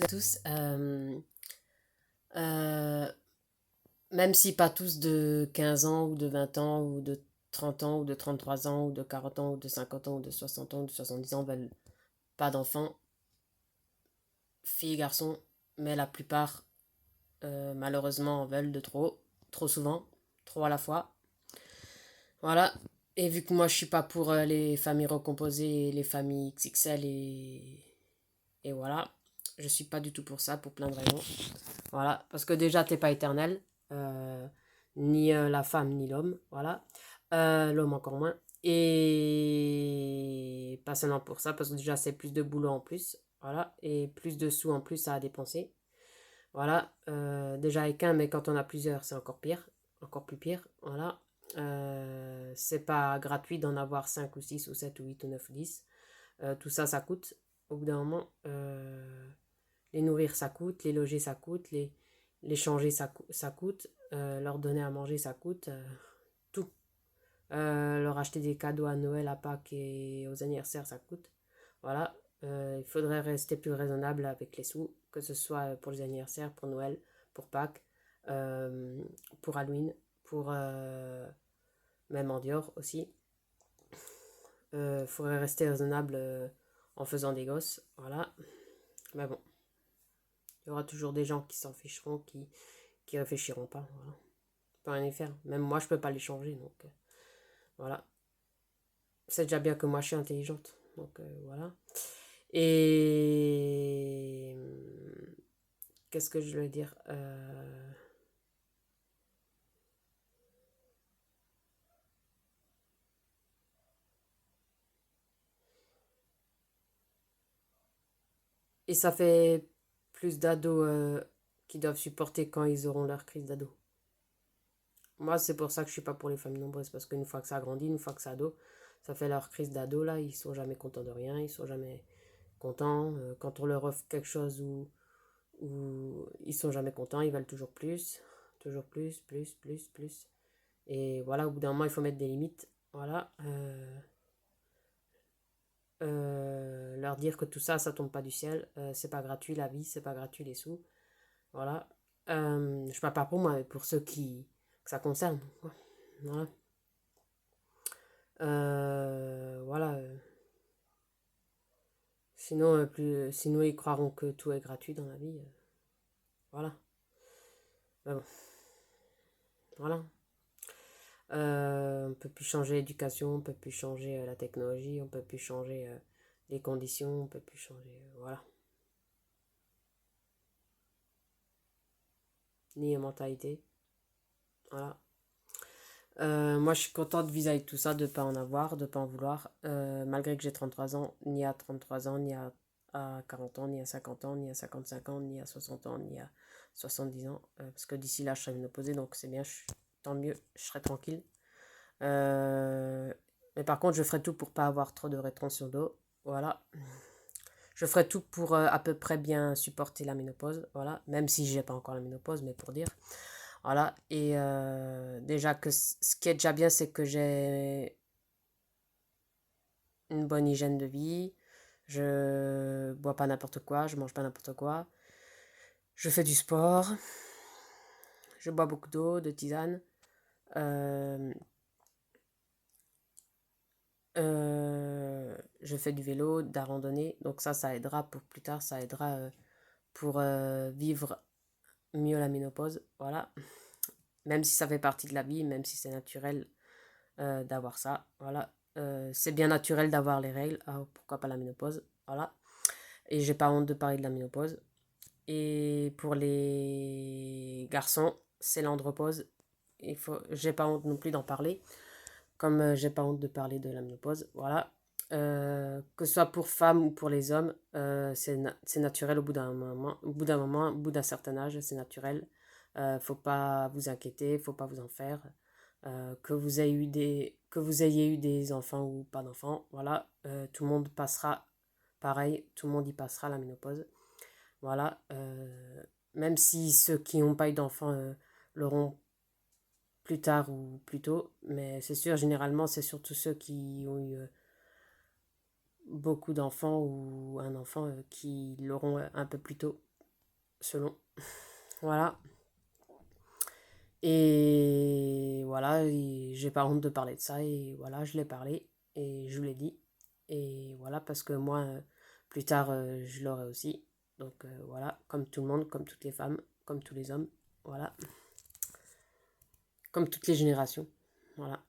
À tous, euh, même si pas tous de 15 ans ou de 20 ans ou de 30 ans ou de 33 ans ou de 40 ans ou de 50 ans ou de 60 ans ou de 70 ans veulent pas d'enfants, filles et garçons, mais la plupart malheureusement en veulent de trop, trop souvent, trop à la fois. Voilà. Et vu que moi je suis pas pour les familles recomposées et les familles XXL et voilà, je suis pas du tout pour ça pour plein de raisons. Voilà, parce que déjà, t'es pas éternel, euh, ni la femme, ni l'homme, voilà. L'homme encore moins. Et pas seulement pour ça, parce que déjà, c'est plus de boulot en plus, voilà, et plus de sous en plus à dépenser. Voilà, déjà avec un, mais quand on a plusieurs, c'est encore pire, encore plus pire, voilà. C'est pas gratuit d'en avoir 5 ou 6 ou 7 ou 8 ou 9 ou 10. Tout ça, ça coûte. Au bout d'un moment, les nourrir, ça coûte, les loger, ça coûte, les changer, ça coûte, leur donner à manger, ça coûte, tout. Leur acheter des cadeaux à Noël, à Pâques et aux anniversaires, ça coûte. Voilà. Il faudrait rester plus raisonnable avec les sous, que ce soit pour les anniversaires, pour Noël, pour Pâques, euh, pour Halloween, pour même en Dior aussi. Il faudrait rester raisonnable en faisant des gosses. Voilà. Mais bon, il y aura toujours des gens qui s'en ficheront, qui réfléchiront pas. Voilà. On peut rien y faire. Même moi, je peux pas les changer. Donc voilà. C'est déjà bien que moi, je suis intelligente. Donc voilà. Et qu'est-ce que je veux dire Et ça fait plus d'ados qui doivent supporter quand ils auront leur crise d'ado. Moi, c'est pour ça que je suis pas pour les familles nombreuses. Parce qu'une fois que ça grandit, une fois que ça ado, ça fait leur crise d'ado, là, ils sont jamais contents de rien. Ils sont jamais contents. Quand on leur offre quelque chose où ils sont jamais contents, ils veulent toujours plus, plus, plus, plus. Et voilà, au bout d'un moment, il faut mettre des limites. Voilà. Leur dire que tout ça, ça tombe pas du ciel. C'est pas gratuit la vie, c'est pas gratuit les sous. Voilà. Je parle pas pour moi, mais pour ceux que ça concerne. Voilà. Voilà. Sinon, sinon, ils croiront que tout est gratuit dans la vie. Voilà. Mais bon, voilà. On peut plus changer l'éducation, on peut plus changer la technologie, on peut plus changer les conditions, on peut plus changer. Voilà. Ni les mentalités. Voilà. Moi, je suis contente vis-à-vis de tout ça, de ne pas en avoir, de ne pas en vouloir. Malgré que j'ai 33 ans, ni à 33 ans, ni à 40 ans, ni à 50 ans, ni à 55 ans, ni à 60 ans, ni à 70 ans. Parce que d'ici là, je serai ménopausée, donc c'est bien, tant mieux, je serai tranquille. Euh, mais par contre, je ferai tout pour pas avoir trop de rétention d'eau. Voilà. Je ferai tout pour à peu près bien supporter la ménopause. Voilà. Même si j'ai pas encore la ménopause, mais pour dire. Voilà. Et déjà que ce qui est déjà bien, c'est que j'ai une bonne hygiène de vie. Je bois pas n'importe quoi, je mange pas n'importe quoi. Je fais du sport. Je bois beaucoup d'eau, de tisane. Euh, je fais du vélo, de la randonnée. Donc ça aidera pour plus tard. Ça aidera pour vivre mieux la ménopause. Voilà. Même si ça fait partie de la vie, même si c'est naturel d'avoir ça. Voilà. C'est bien naturel d'avoir les règles. Ah, pourquoi pas la ménopause? Voilà. Et j'ai pas honte de parler de la ménopause. Et pour les garçons, c'est l'andropause. J'ai pas honte non plus d'en parler. Comme j'ai pas honte de parler de la ménopause. Voilà. Que ce soit pour femmes ou pour les hommes, c'est naturel au bout d'un moment, au bout d'un certain âge, c'est naturel. Faut pas vous inquiéter, faut pas vous en faire. Que vous ayez eu des enfants ou pas d'enfants, voilà, tout le monde passera pareil, tout le monde y passera la ménopause. Voilà, même si ceux qui n'ont pas eu d'enfants l'auront plus tard ou plus tôt, mais c'est sûr, généralement, c'est surtout ceux qui ont eu beaucoup d'enfants ou un enfant qui l'auront un peu plus tôt. selon. Voilà. Et voilà, j'ai pas honte de parler de ça, et voilà, je l'ai parlé, et je vous l'ai dit. Et voilà, parce que moi, plus tard, je l'aurai aussi. Donc voilà, comme tout le monde, comme toutes les femmes, comme tous les hommes, voilà, comme toutes les générations. Voilà.